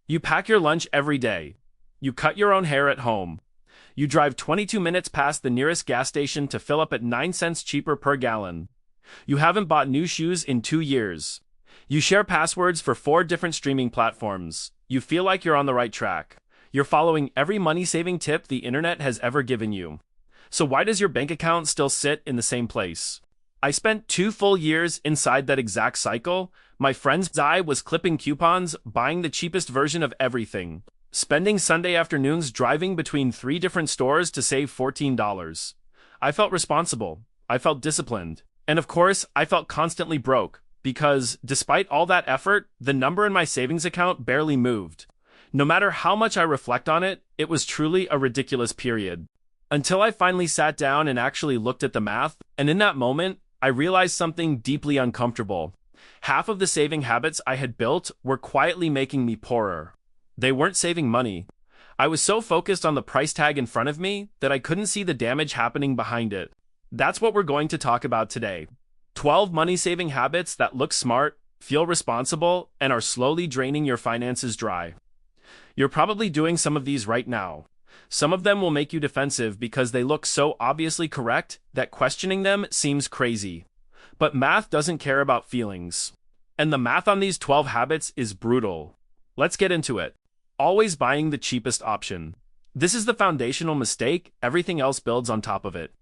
You pack your lunch every day. You cut your own hair at home. You drive 22 minutes past the nearest gas station to fill up at 9 cents cheaper per gallon. You haven't bought new shoes in 2 years. You share passwords for 4 different streaming platforms. You feel like you're on the right track. You're following every money-saving tip the internet has ever given you. So why does your bank account still sit in the same place? I spent 2 full years inside that exact cycle. My friend's eye was clipping coupons, buying the cheapest version of everything, spending Sunday afternoons driving between 3 different stores to save $14. I felt responsible. I felt disciplined. And of course, I felt constantly broke, because despite all that effort, the number in my savings account barely moved. No matter how much I reflect on it, it was truly a ridiculous period. Until I finally sat down and actually looked at the math, and in that moment, I realized something deeply uncomfortable. Half of the saving habits I had built were quietly making me poorer. They weren't saving money. I was so focused on the price tag in front of me that I couldn't see the damage happening behind it. That's what we're going to talk about today. 12 money-saving habits that look smart, feel responsible, and are slowly draining your finances dry. You're probably doing some of these right now. Some of them will make you defensive because they look so obviously correct that questioning them seems crazy. But math doesn't care about feelings. And the math on these 12 habits is brutal. Let's get into it. Always buying the cheapest option. This is the foundational mistake. Everything else builds on top of it.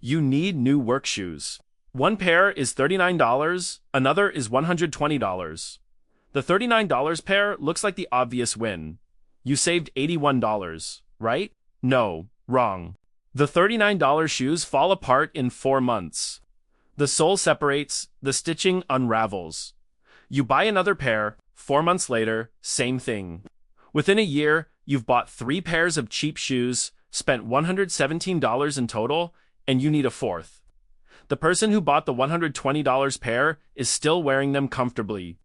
You need new work shoes. One pair is $39, another is $120. The $39 pair looks like the obvious win. You saved $81, right? No, wrong. The $39 shoes fall apart in 4 months. The sole separates, the stitching unravels. You buy another pair, 4 months later, same thing. Within a year, you've bought 3 pairs of cheap shoes, spent $117 in total, and you need a fourth. The person who bought the $120 pair is still wearing them comfortably.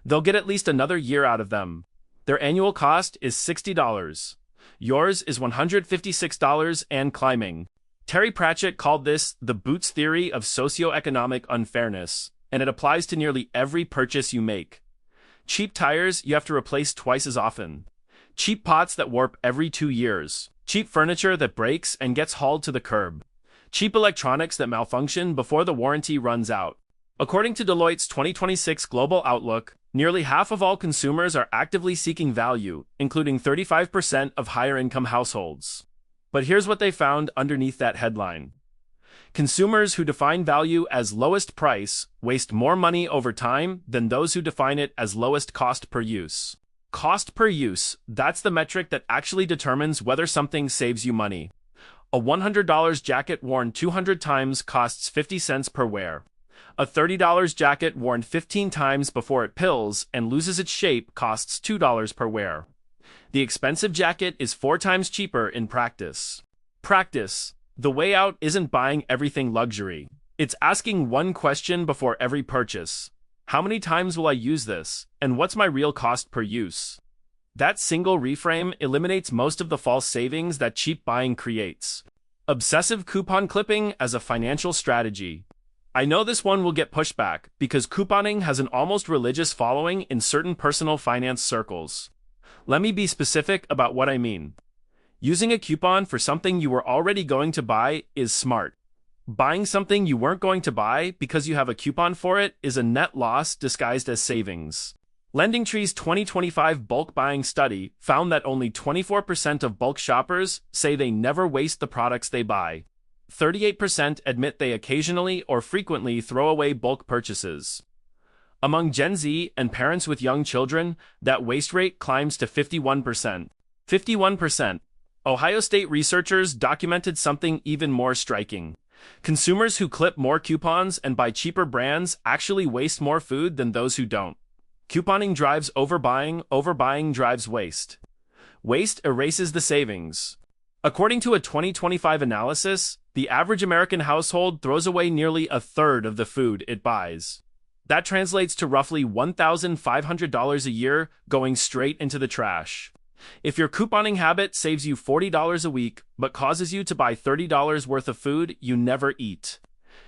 They'll get at least another year out of them. Their annual cost is $60. Yours is $156 and climbing. Terry Pratchett called this the Boots theory of socioeconomic unfairness, and it applies to nearly every purchase you make. Cheap tires you have to replace twice as often. Cheap pots that warp every 2 years. Cheap furniture that breaks and gets hauled to the curb. Cheap electronics that malfunction before the warranty runs out. According to Deloitte's 2026 Global Outlook, nearly half of all consumers are actively seeking value, including 35% of higher-income households. But here's what they found underneath that headline. Consumers who define value as lowest price waste more money over time than those who define it as lowest cost per use. Cost per use, that's the metric that actually determines whether something saves you money. A $100 jacket worn 200 times costs 50 cents per wear. A $30 jacket worn 15 times before it pills and loses its shape costs $2 per wear. The expensive jacket is 4 times cheaper in practice. Practice. The way out isn't buying everything luxury. It's asking one question before every purchase. How many times will I use this, and what's my real cost per use? That single reframe eliminates most of the false savings that cheap buying creates. Obsessive coupon clipping as a financial strategy. I know this one will get pushback because couponing has an almost religious following in certain personal finance circles. Let me be specific about what I mean. Using a coupon for something you were already going to buy is smart. Buying something you weren't going to buy because you have a coupon for it is a net loss disguised as savings. LendingTree's 2025 bulk buying study found that only 24% of bulk shoppers say they never waste the products they buy. 38% admit they occasionally or frequently throw away bulk purchases. Among Gen Z and parents with young children, that waste rate climbs to 51%. 51%. Ohio State researchers documented something even more striking. Consumers who clip more coupons and buy cheaper brands actually waste more food than those who don't. Couponing drives overbuying, overbuying drives waste. Waste erases the savings. According to a 2025 analysis, the average American household throws away nearly a third of the food it buys. That translates to roughly $1,500 a year going straight into the trash. If your couponing habit saves you $40 a week but causes you to buy $30 worth of food you never eat,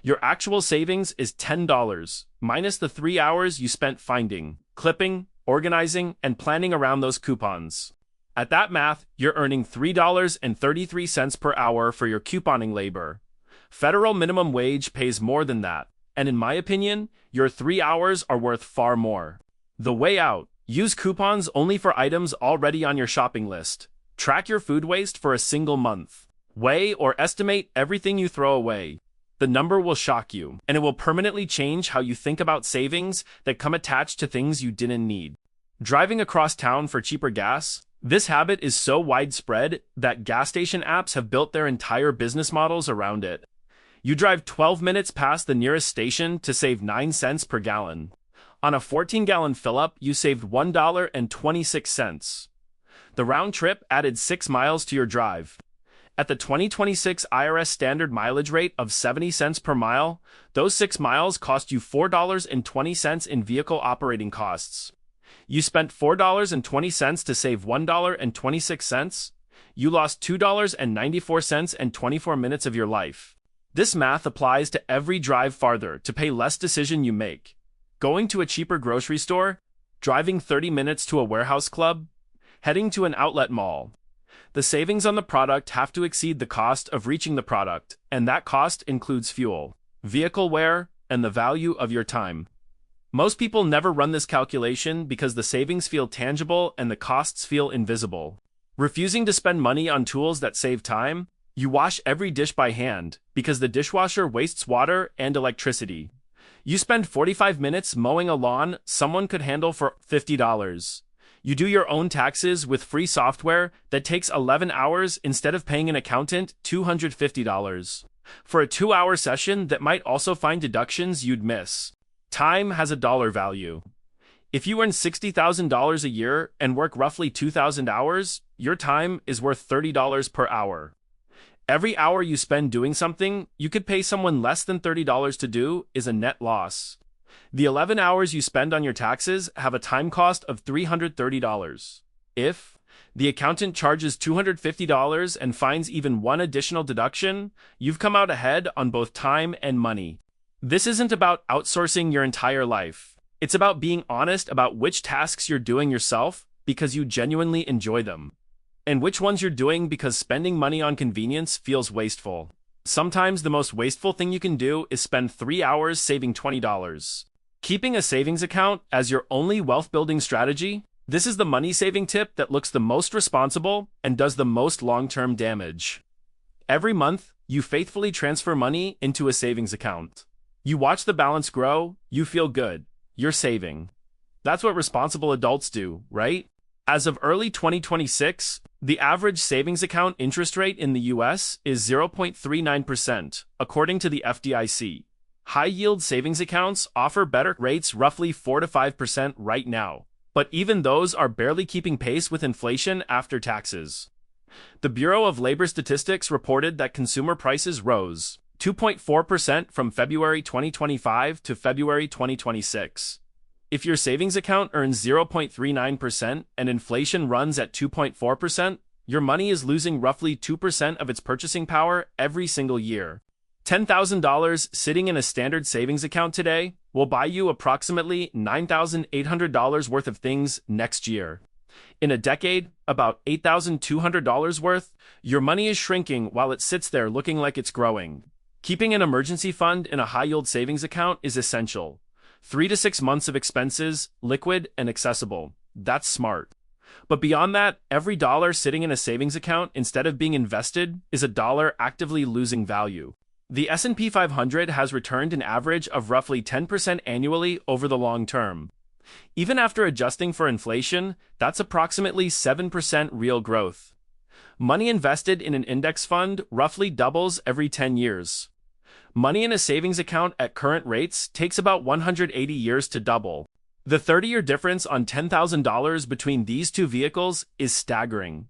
your actual savings is $10, minus the 3 hours you spent finding, clipping, organizing, and planning around those coupons. At that math, you're earning $3.33 per hour for your couponing labor. Federal minimum wage pays more than that, and in my opinion, your 3 hours are worth far more. The way out: use coupons only for items already on your shopping list. Track your food waste for a single month. Weigh or estimate everything you throw away. The number will shock you, and it will permanently change how you think about savings that come attached to things you didn't need. Driving across town for cheaper gas? This habit is so widespread that gas station apps have built their entire business models around it. You drive 12 minutes past the nearest station to save 9 cents per gallon. On a 14-gallon fill-up, you saved $1.26. The round trip added 6 miles to your drive. At the 2026 IRS standard mileage rate of 70 cents per mile, those 6 miles cost you $4.20 in vehicle operating costs. You spent $4.20 to save $1.26. You lost $2.94 and 24 minutes of your life. This math applies to every drive farther to pay less decision you make. Going to a cheaper grocery store, driving 30 minutes to a warehouse club, heading to an outlet mall. The savings on the product have to exceed the cost of reaching the product, and that cost includes fuel, vehicle wear, and the value of your time. Most people never run this calculation because the savings feel tangible and the costs feel invisible. Refusing to spend money on tools that save time? You wash every dish by hand because the dishwasher wastes water and electricity. You spend 45 minutes mowing a lawn someone could handle for $50. You do your own taxes with free software that takes 11 hours instead of paying an accountant $250 for a 2-hour session that might also find deductions you'd miss. Time has a dollar value. If you earn $60,000 a year and work roughly 2,000 hours, your time is worth $30 per hour. Every hour you spend doing something you could pay someone less than $30 to do is a net loss. The 11 hours you spend on your taxes have a time cost of $330. If the accountant charges $250 and finds even one additional deduction, you've come out ahead on both time and money. This isn't about outsourcing your entire life. It's about being honest about which tasks you're doing yourself because you genuinely enjoy them, and which ones you're doing because spending money on convenience feels wasteful. Sometimes the most wasteful thing you can do is spend 3 hours saving $20. Keeping a savings account as your only wealth-building strategy? This is the money-saving tip that looks the most responsible and does the most long-term damage. Every month, you faithfully transfer money into a savings account. You watch the balance grow, you feel good, you're saving. That's what responsible adults do, right? As of early 2026, the average savings account interest rate in the US is 0.39%, according to the FDIC. High-yield savings accounts offer better rates, roughly 4 to 5% right now, but even those are barely keeping pace with inflation after taxes. The Bureau of Labor Statistics reported that consumer prices rose 2.4% from February 2025 to February 2026. If your savings account earns 0.39% and inflation runs at 2.4%, your money is losing roughly 2% of its purchasing power every single year. $10,000 sitting in a standard savings account today will buy you approximately $9,800 worth of things next year. In a decade, about $8,200 worth. Your money is shrinking while it sits there looking like it's growing. Keeping an emergency fund in a high-yield savings account is essential. 3 to 6 months of expenses, liquid and accessible. That's smart. But beyond that, every dollar sitting in a savings account instead of being invested is a dollar actively losing value. The S&P 500 has returned an average of roughly 10% annually over the long term. Even after adjusting for inflation, that's approximately 7% real growth. Money invested in an index fund roughly doubles every 10 years. Money in a savings account at current rates takes about 180 years to double. The 30-year difference on $10,000 between these two vehicles is staggering.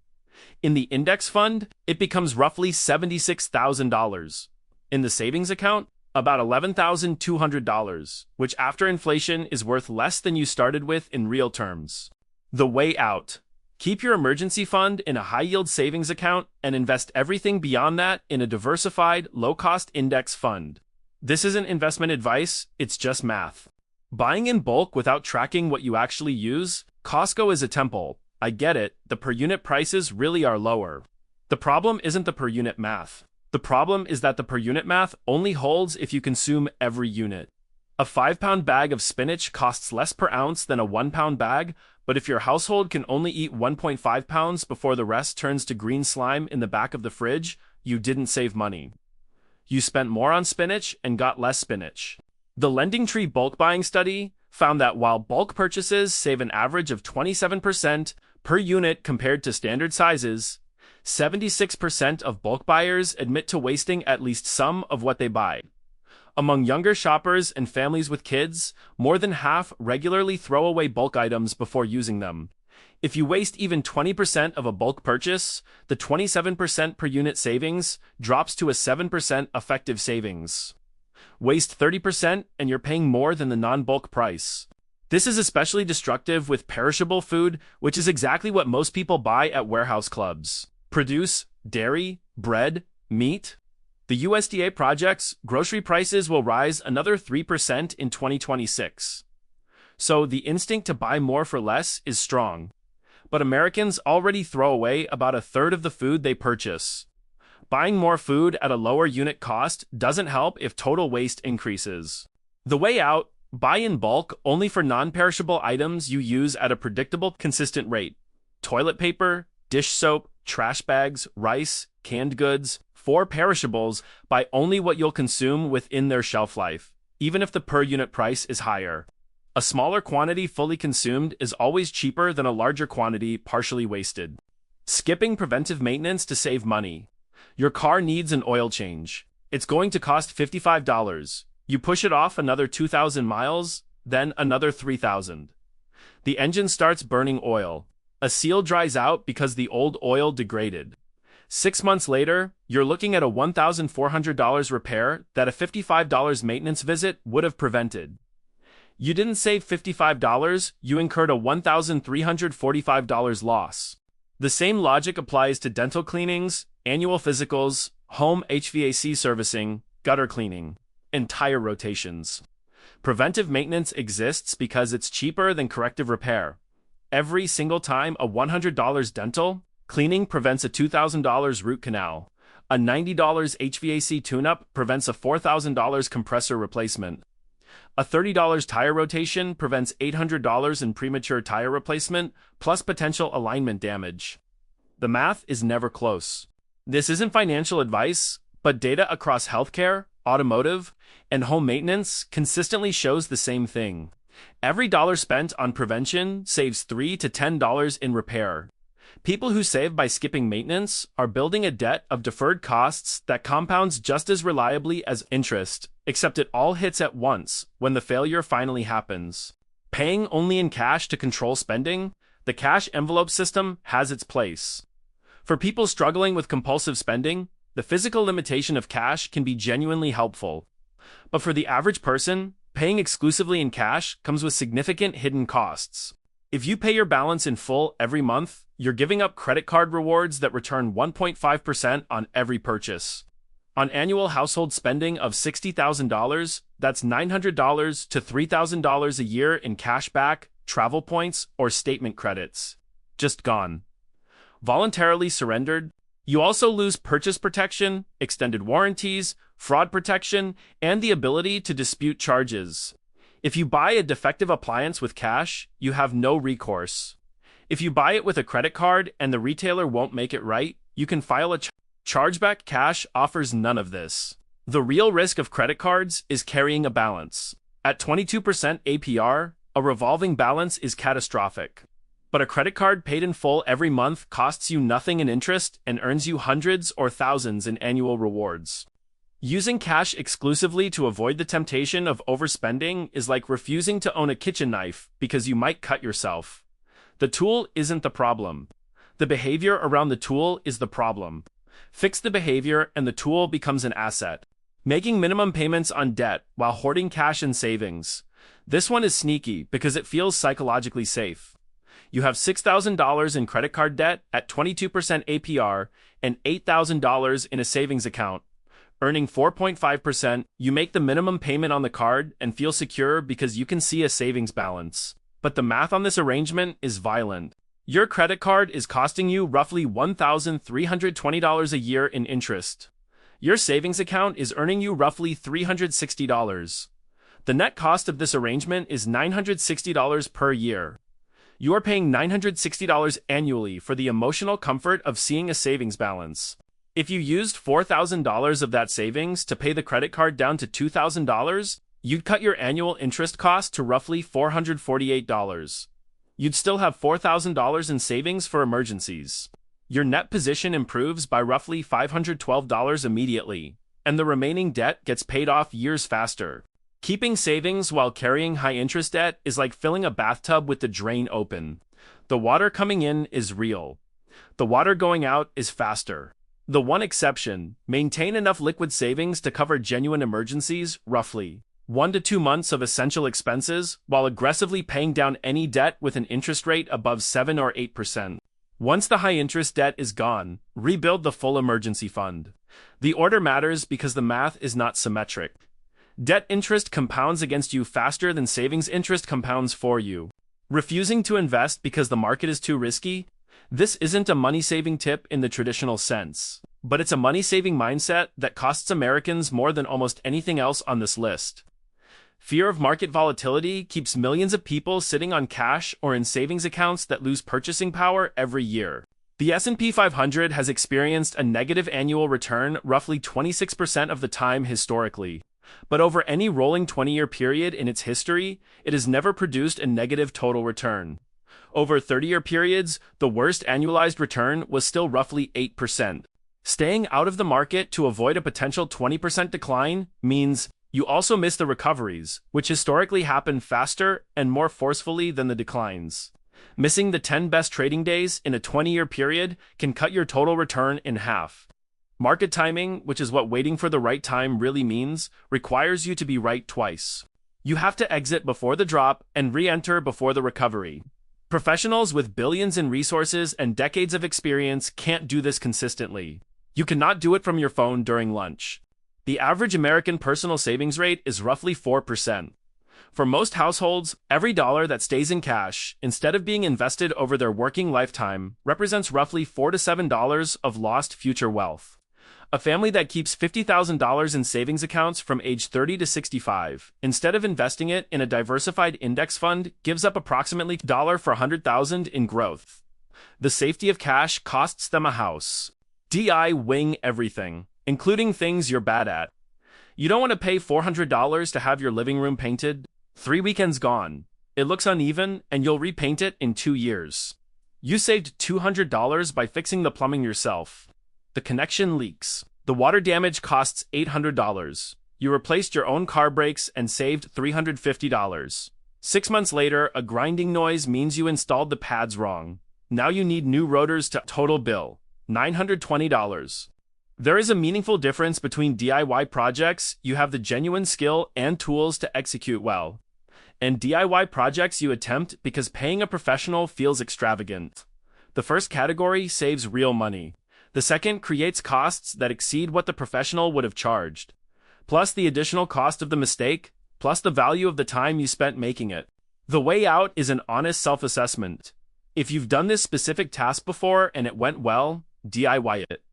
In the index fund, it becomes roughly $76,000. In the savings account, about $11,200, which after inflation is worth less than you started with in real terms. The way out. Keep your emergency fund in a high-yield savings account and invest everything beyond that in a diversified, low-cost index fund. This isn't investment advice, it's just math. Buying in bulk without tracking what you actually use Costco is a temple. I get it, the per unit prices really are lower. The problem isn't the per unit math. The problem is that the per unit math only holds if you consume every unit. A 5-pound bag of spinach costs less per ounce than a 1-pound bag, but if your household can only eat 1.5 pounds before the rest turns to green slime in the back of the fridge, you didn't save money. You spent more on spinach and got less spinach. The Lending Tree bulk buying study found that while bulk purchases save an average of 27% per unit compared to standard sizes, 76% of bulk buyers admit to wasting at least some of what they buy. Among younger shoppers and families with kids, more than half regularly throw away bulk items before using them. If you waste even 20% of a bulk purchase, the 27% per unit savings drops to a 7% effective savings. Waste 30% and you're paying more than the non-bulk price. This is especially destructive with perishable food, which is exactly what most people buy at warehouse clubs. Produce, dairy, bread, meat. The USDA projects grocery prices will rise another 3% in 2026. So the instinct to buy more for less is strong. But Americans already throw away about a third of the food they purchase. Buying more food at a lower unit cost doesn't help if total waste increases. The way out: buy in bulk only for non-perishable items you use at a predictable, consistent rate. Toilet paper, dish soap, trash bags, rice, canned goods. For perishables, buy only what you'll consume within their shelf life, even if the per unit price is higher. A smaller quantity fully consumed is always cheaper than a larger quantity partially wasted. Skipping preventive maintenance to save money. Your car needs an oil change. It's going to cost $55. You push it off another 2,000 miles, then another 3,000. The engine starts burning oil. A seal dries out because the old oil degraded. 6 months later, you're looking at a $1,400 repair that a $55 maintenance visit would have prevented. You didn't save $55, you incurred a $1,345 loss. The same logic applies to dental cleanings, annual physicals, home HVAC servicing, gutter cleaning, and tire rotations. Preventive maintenance exists because it's cheaper than corrective repair. Every single time a $100 dental cleaning prevents a $2,000 root canal, a $90 HVAC tune-up prevents a $4,000 compressor replacement. A $30 tire rotation prevents $800 in premature tire replacement, plus potential alignment damage. The math is never close. This isn't financial advice, but data across healthcare, automotive, and home maintenance consistently shows the same thing. Every dollar spent on prevention saves $3 to $10 in repair. People who save by skipping maintenance are building a debt of deferred costs that compounds just as reliably as interest, except it all hits at once when the failure finally happens. Paying only in cash to control spending, the cash envelope system has its place. For people struggling with compulsive spending, the physical limitation of cash can be genuinely helpful. But for the average person, paying exclusively in cash comes with significant hidden costs. If you pay your balance in full every month, you're giving up credit card rewards that return 1.5% on every purchase. On annual household spending of $60,000, that's $900 to $3,000 a year in cash back, travel points, or statement credits. Just gone. Voluntarily surrendered. You also lose purchase protection, extended warranties, fraud protection, and the ability to dispute charges. If you buy a defective appliance with cash, you have no recourse. If you buy it with a credit card and the retailer won't make it right, you can file a chargeback. Cash offers none of this. The real risk of credit cards is carrying a balance. At 22% APR, a revolving balance is catastrophic. But a credit card paid in full every month costs you nothing in interest and earns you hundreds or thousands in annual rewards. Using cash exclusively to avoid the temptation of overspending is like refusing to own a kitchen knife because you might cut yourself. The tool isn't the problem. The behavior around the tool is the problem. Fix the behavior and the tool becomes an asset. Making minimum payments on debt while hoarding cash in savings. This one is sneaky because it feels psychologically safe. You have $6,000 in credit card debt at 22% APR and $8,000 in a savings account. Earning 4.5%, you make the minimum payment on the card and feel secure because you can see a savings balance. But the math on this arrangement is violent. Your credit card is costing you roughly $1,320 a year in interest. Your savings account is earning you roughly $360. The net cost of this arrangement is $960 per year. You are paying $960 annually for the emotional comfort of seeing a savings balance. If you used $4,000 of that savings to pay the credit card down to $2,000, you'd cut your annual interest cost to roughly $448. You'd still have $4,000 in savings for emergencies. Your net position improves by roughly $512 immediately, and the remaining debt gets paid off years faster. Keeping savings while carrying high-interest debt is like filling a bathtub with the drain open. The water coming in is real. The water going out is faster. The one exception: maintain enough liquid savings to cover genuine emergencies, roughly 1 to 2 months of essential expenses, while aggressively paying down any debt with an interest rate above 7 or 8%. Once the high-interest debt is gone, rebuild the full emergency fund. The order matters because the math is not symmetric. Debt interest compounds against you faster than savings interest compounds for you. Refusing to invest because the market is too risky? This isn't a money-saving tip in the traditional sense, but it's a money-saving mindset that costs Americans more than almost anything else on this list. Fear of market volatility keeps millions of people sitting on cash or in savings accounts that lose purchasing power every year. The S&P 500 has experienced a negative annual return roughly 26% of the time historically. But over any rolling 20-year period in its history, it has never produced a negative total return. Over 30-year periods, the worst annualized return was still roughly 8%. Staying out of the market to avoid a potential 20% decline means you also miss the recoveries, which historically happen faster and more forcefully than the declines. Missing the 10 best trading days in a 20-year period can cut your total return in half. Market timing, which is what waiting for the right time really means, requires you to be right twice. You have to exit before the drop and re-enter before the recovery. Professionals with billions in resources and decades of experience can't do this consistently. You cannot do it from your phone during lunch. The average American personal savings rate is roughly 4%. For most households, every dollar that stays in cash, instead of being invested over their working lifetime, represents roughly $4 to $7 of lost future wealth. A family that keeps $50,000 in savings accounts from age 30 to 65, instead of investing it in a diversified index fund, gives up approximately $1 for $100,000 in growth. The safety of cash costs them a house. DI wing everything, including things you're bad at. You don't want to pay $400 to have your living room painted? 3 weekends gone. It looks uneven, and you'll repaint it in 2 years. You saved $200 by fixing the plumbing yourself. The connection leaks. The water damage costs $800. You replaced your own car brakes and saved $350. 6 months later, a grinding noise means you installed the pads wrong. Now you need new rotors to total bill $920. There is a meaningful difference between DIY projects you have the genuine skill and tools to execute well, and DIY projects you attempt because paying a professional feels extravagant. The first category saves real money. The second creates costs that exceed what the professional would have charged, plus the additional cost of the mistake, plus the value of the time you spent making it. The way out is an honest self-assessment. If you've done this specific task before and it went well, DIY it.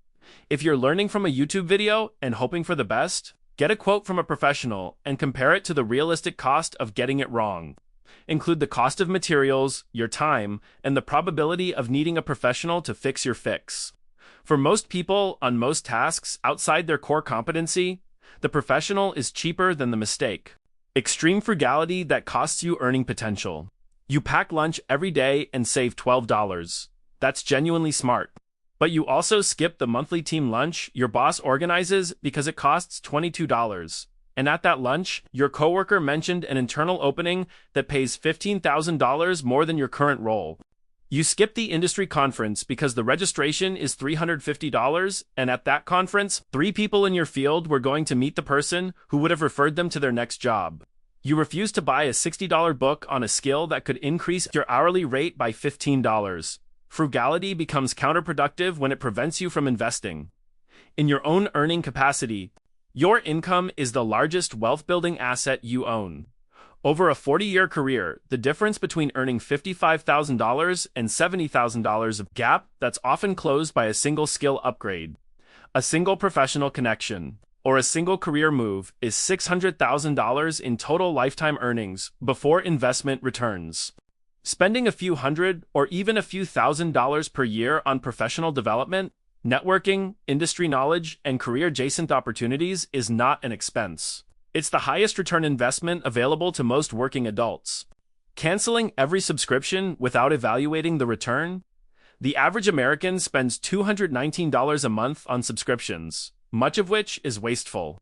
If you're learning from a YouTube video and hoping for the best, get a quote from a professional and compare it to the realistic cost of getting it wrong. Include the cost of materials, your time, and the probability of needing a professional to fix your fix. For most people, on most tasks outside their core competency, the professional is cheaper than the mistake. Extreme frugality that costs you earning potential. You pack lunch every day and save $12. That's genuinely smart. But you also skip the monthly team lunch your boss organizes because it costs $22. And at that lunch, your coworker mentioned an internal opening that pays $15,000 more than your current role. You skip the industry conference because the registration is $350, and at that conference, 3 people in your field were going to meet the person who would have referred them to their next job. You refuse to buy a $60 book on a skill that could increase your hourly rate by $15. Frugality becomes counterproductive when it prevents you from investing. In your own earning capacity, your income is the largest wealth-building asset you own. Over a 40-year career, the difference between earning $55,000 and $70,000 of gap that's often closed by a single skill upgrade, a single professional connection, or a single career move is $600,000 in total lifetime earnings before investment returns. Spending a few hundred or even a few $1,000s per year on professional development, networking, industry knowledge, and career-adjacent opportunities is not an expense. It's the highest return investment available to most working adults. Canceling every subscription without evaluating the return? The average American spends $219 a month on subscriptions, much of which is wasteful.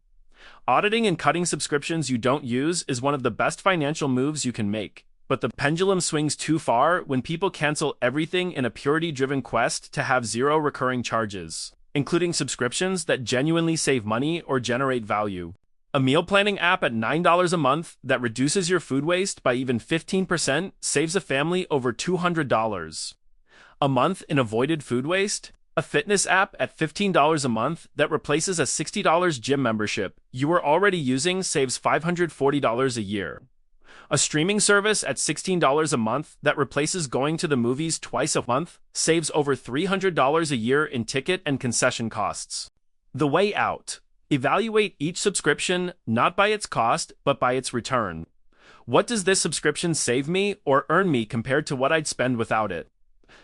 Auditing and cutting subscriptions you don't use is one of the best financial moves you can make, but the pendulum swings too far when people cancel everything in a purity-driven quest to have zero recurring charges, including subscriptions that genuinely save money or generate value. A meal planning app at $9 a month that reduces your food waste by even 15% saves a family over $200 a month in avoided food waste. A fitness app at $15 a month that replaces a $60 gym membership you were already using saves $540 a year. A streaming service at $16 a month that replaces going to the movies twice a month saves over $300 a year in ticket and concession costs. The way out. Evaluate each subscription not by its cost, but by its return. What does this subscription save me or earn me compared to what I'd spend without it?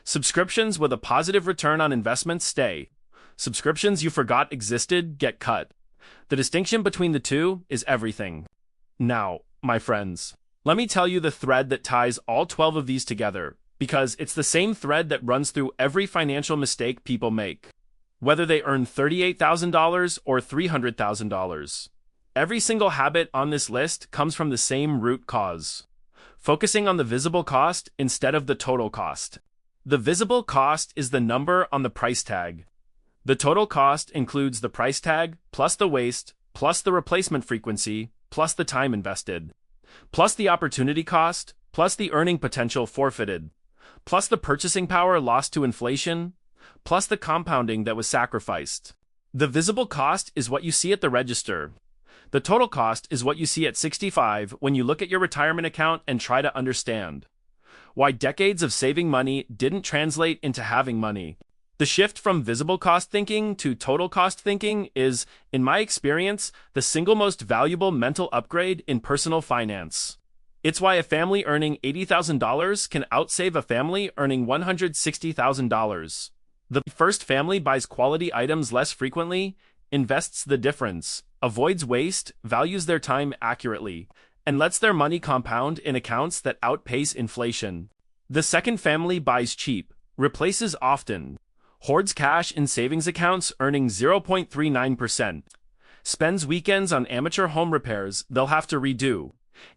Subscriptions with a positive return on investment stay. Subscriptions you forgot existed get cut. The distinction between the two is everything. Now, my friends, let me tell you the thread that ties all 12 of these together, because it's the same thread that runs through every financial mistake people make. Whether they earn $38,000 or $300,000. Every single habit on this list comes from the same root cause. Focusing on the visible cost instead of the total cost. The visible cost is the number on the price tag. The total cost includes the price tag, plus the waste, plus the replacement frequency, plus the time invested, plus the opportunity cost, plus the earning potential forfeited, plus the purchasing power lost to inflation, plus the compounding that was sacrificed. The visible cost is what you see at the register. The total cost is what you see at 65 when you look at your retirement account and try to understand why decades of saving money didn't translate into having money. The shift from visible cost thinking to total cost thinking is, in my experience, the single most valuable mental upgrade in personal finance. It's why a family earning $80,000 can outsave a family earning $160,000. The first family buys quality items less frequently, invests the difference, avoids waste, values their time accurately, and lets their money compound in accounts that outpace inflation. The second family buys cheap, replaces often, hoards cash in savings accounts earning 0.39%, spends weekends on amateur home repairs they'll have to redo,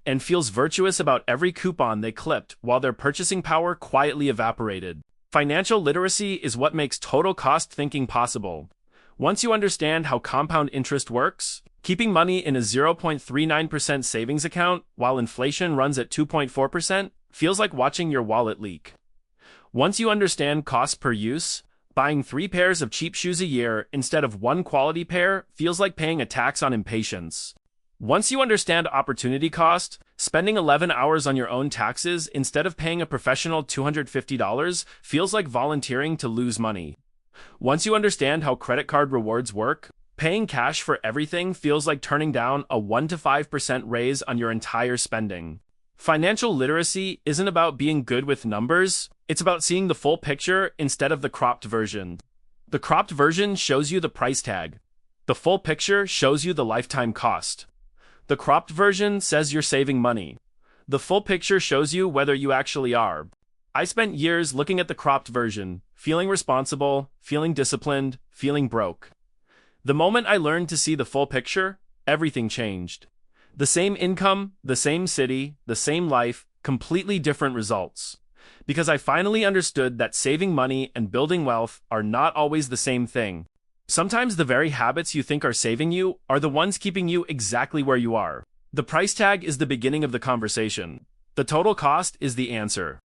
and feels virtuous about every coupon they clipped while their purchasing power quietly evaporated. Financial literacy is what makes total cost thinking possible. Once you understand how compound interest works, keeping money in a 0.39% savings account while inflation runs at 2.4% feels like watching your wallet leak. Once you understand cost per use, buying 3 pairs of cheap shoes a year instead of 1 quality pair feels like paying a tax on impatience. Once you understand opportunity cost, spending 11 hours on your own taxes instead of paying a professional $250 feels like volunteering to lose money. Once you understand how credit card rewards work, paying cash for everything feels like turning down a 1 to 5% raise on your entire spending. Financial literacy isn't about being good with numbers, it's about seeing the full picture instead of the cropped version. The cropped version shows you the price tag. The full picture shows you the lifetime cost. The cropped version says you're saving money. The full picture shows you whether you actually are. I spent years looking at the cropped version, feeling responsible, feeling disciplined, feeling broke. The moment I learned to see the full picture, everything changed. The same income, the same city, the same life, completely different results. Because I finally understood that saving money and building wealth are not always the same thing. Sometimes the very habits you think are saving you are the ones keeping you exactly where you are. The price tag is the beginning of the conversation. The total cost is the answer.